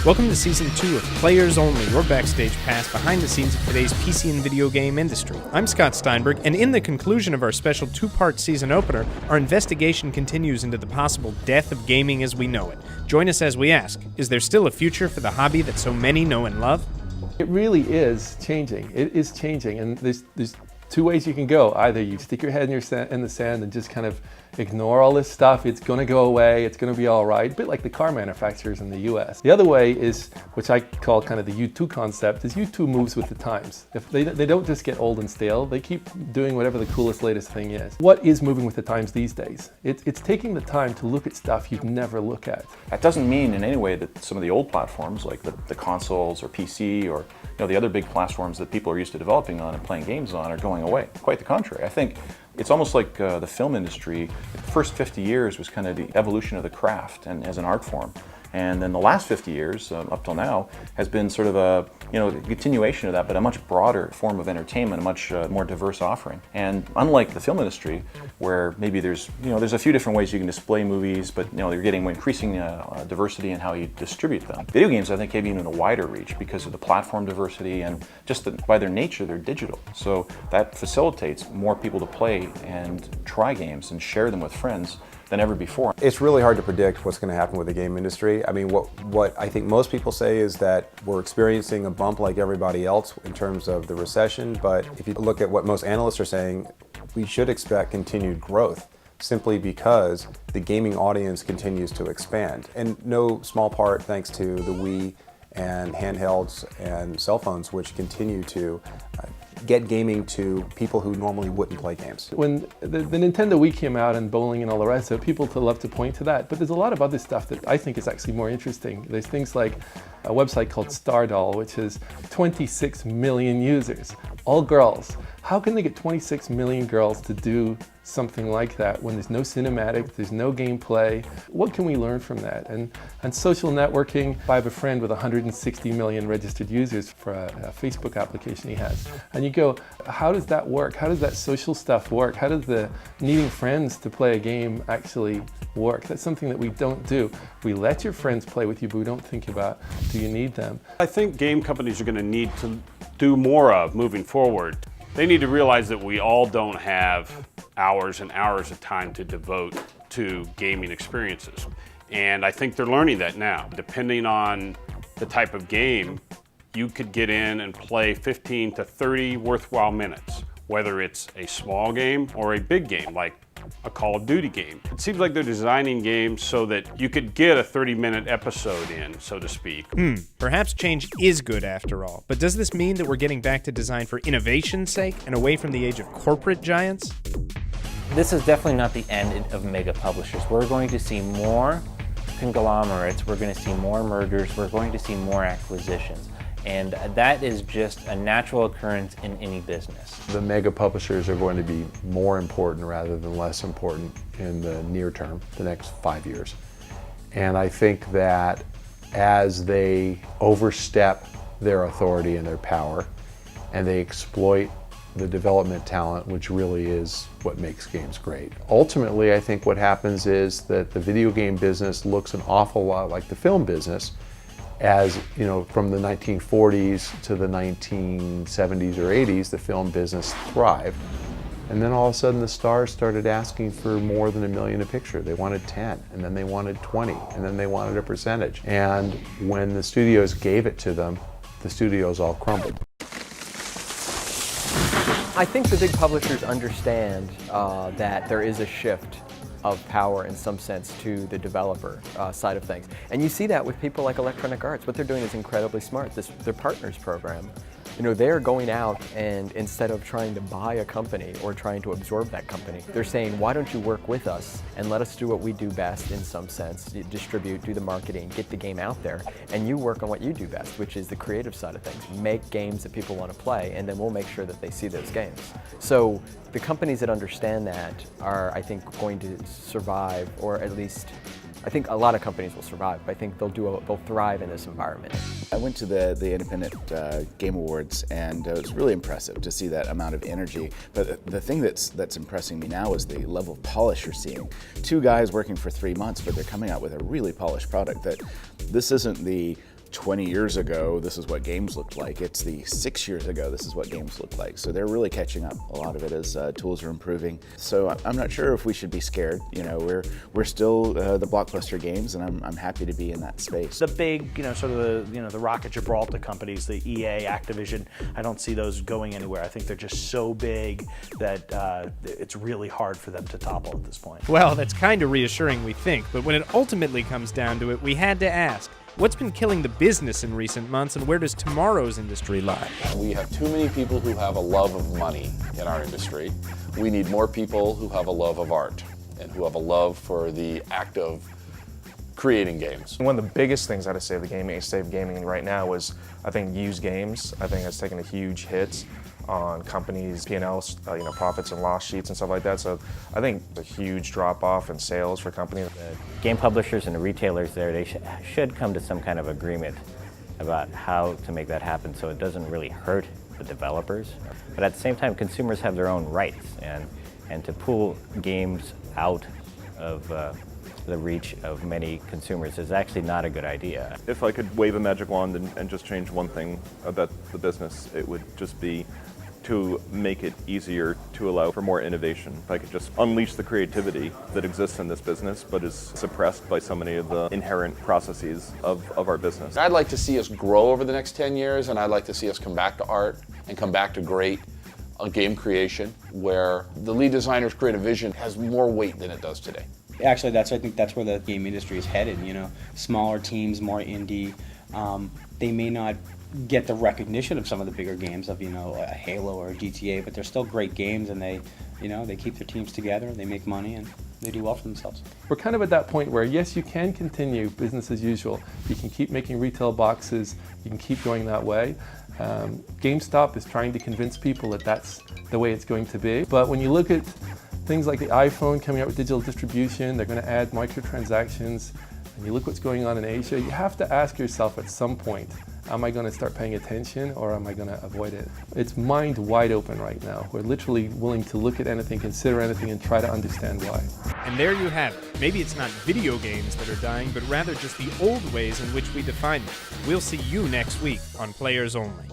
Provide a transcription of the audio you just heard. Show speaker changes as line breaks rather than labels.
Welcome to Season 2 of Players Only, your backstage pass behind the scenes of today's PC and video game industry. I'm Scott Steinberg, and in the conclusion of our special two-part season opener, our investigation continues into the possible death of gaming as we know it. Join us as we ask, is there still a future for the hobby that so many know and love?
It really is changing. It is changing, and there's two ways you can go. Either you stick your head in the sand and just kind of ignore all this stuff. It's going to go away. It's going to be all right. A bit like the car manufacturers in the US. The other way is, which I call kind of the U2 concept, is U2 moves with the times. If they don't just get old and stale, they keep doing whatever the coolest, latest thing is. What is moving with the times these days? It's taking the time to look at stuff you'd never look at.
That doesn't mean in any way that some of the old platforms, like the consoles or PC or the other big platforms that people are used to developing on and playing games on, are going away. Quite the contrary. I think it's almost like the film industry. The first 50 years was kind of the evolution of the craft and as an art form. And then the last 50 years, up till now, has been sort of a continuation of that, but a much broader form of entertainment, a much more diverse offering. And unlike the film industry, where maybe there's a few different ways you can display movies, but you're getting increasing diversity in how you distribute them. Video games, I think, have even a wider reach because of the platform diversity and just by their nature, they're digital. So that facilitates more people to play and try games and share them with friends than ever before.
It's really hard to predict what's going to happen with the game industry. I mean, what I think most people say is that we're experiencing a bump like everybody else in terms of the recession, but if you look at what most analysts are saying, we should expect continued growth simply because the gaming audience continues to expand. And no small part thanks to the Wii and handhelds and cell phones, which continue to get gaming to people who normally wouldn't play games.
When the Nintendo Wii came out and bowling and all the rest of it, people love to point to that, but there's a lot of other stuff that I think is actually more interesting. There's things like a website called Stardoll, which has 26 million users, all girls. How can they get 26 million girls to do something like that when there's no cinematic, there's no gameplay? What can we learn from that? And social networking, I have a friend with 160 million registered users for a Facebook application he has. And you go, how does that work? How does that social stuff work? How does the needing friends to play a game actually work? That's something that we don't do. We let your friends play with you, but we don't think about, do you need them?
I think game companies are going to need to do more of moving forward. They need to realize that we all don't have hours and hours of time to devote to gaming experiences. And I think they're learning that now. Depending on the type of game, you could get in and play 15 to 30 worthwhile minutes, whether it's a small game or a big game, like a Call of Duty game. It seems like they're designing games so that you could get a 30-minute episode in, so to speak.
Perhaps change is good after all, but does this mean that we're getting back to design for innovation's sake and away from the age of corporate giants?
This is definitely not the end of mega publishers. We're going to see more conglomerates, we're going to see more mergers, we're going to see more acquisitions. And that is just a natural occurrence in any business.
The mega publishers are going to be more important rather than less important in the near term, the next 5 years. And I think that as they overstep their authority and their power, and they exploit the development talent, which really is what makes games great. Ultimately, I think what happens is that the video game business looks an awful lot like the film business, as from the 1940s to the 1970s or 80s, the film business thrived. And then all of a sudden the stars started asking for more than $1 million a picture. They wanted 10, and then they wanted 20, and then they wanted a percentage. And when the studios gave it to them, the studios all crumbled.
I think the big publishers understand that there is a shift of power in some sense to the developer side of things. And you see that with people like Electronic Arts. What they're doing is incredibly smart. Their partners program, they're going out and instead of trying to buy a company or trying to absorb that company, they're saying, why don't you work with us and let us do what we do best in some sense, distribute, do the marketing, get the game out there, and you work on what you do best, which is the creative side of things. Make games that people want to play, and then we'll make sure that they see those games. So the companies that understand that are, I think, going to survive, or at least I think a lot of companies will survive, but I think they'll thrive in this environment.
I went to the Independent Game Awards, and it was really impressive to see that amount of energy. But the thing that's impressing me now is the level of polish you're seeing. Two guys working for 3 months, but they're coming out with a really polished product. That this isn't the 20 years ago, this is what games looked like. It's the 6 years ago, this is what games looked like. So they're really catching up. A lot of it is tools are improving. So I'm not sure if we should be scared. You know, we're still the blockbuster games, and I'm happy to be in that space.
The big, sort of the Rocket Gibraltar companies, the EA, Activision, I don't see those going anywhere. I think they're just so big that it's really hard for them to topple at this point.
Well, that's kind of reassuring, we think, but when it ultimately comes down to it, we had to ask, what's been killing the business in recent months, and where does tomorrow's industry lie?
We have too many people who have a love of money in our industry. We need more people who have a love of art and who have a love for the act of creating games.
One of the biggest things out of Save Gaming right now is, I think, used games. I think it's taken a huge hit on companies' P&Ls, profits and loss sheets and stuff like that. So I think a huge drop-off in sales for companies.
The game publishers and the retailers there, they should come to some kind of agreement about how to make that happen so it doesn't really hurt the developers. But at the same time, consumers have their own rights, and to pull games out of the reach of many consumers is actually not a good idea.
If I could wave a magic wand and just change one thing about the business, it would just be to make it easier to allow for more innovation. If I could just unleash the creativity that exists in this business but is suppressed by so many of the inherent processes of our business.
I'd like to see us grow over the next 10 years, and I'd like to see us come back to art and come back to great game creation, where the lead designer's creative vision has more weight than it does today.
Actually, I think that's where the game industry is headed. Smaller teams, more indie. They may not get the recognition of some of the bigger games of a Halo or a GTA, but they're still great games, and they keep their teams together, they make money, and they do well for themselves.
We're kind of at that point where, yes, you can continue business as usual. You can keep making retail boxes. You can keep going that way. GameStop is trying to convince people that that's the way it's going to be. But when you look at things like the iPhone coming out with digital distribution, they're going to add microtransactions, and you look what's going on in Asia, you have to ask yourself at some point, am I going to start paying attention, or am I going to avoid it? It's mind wide open right now. We're literally willing to look at anything, consider anything, and try to understand why.
And there you have it. Maybe it's not video games that are dying, but rather just the old ways in which we define them. We'll see you next week on Players Only.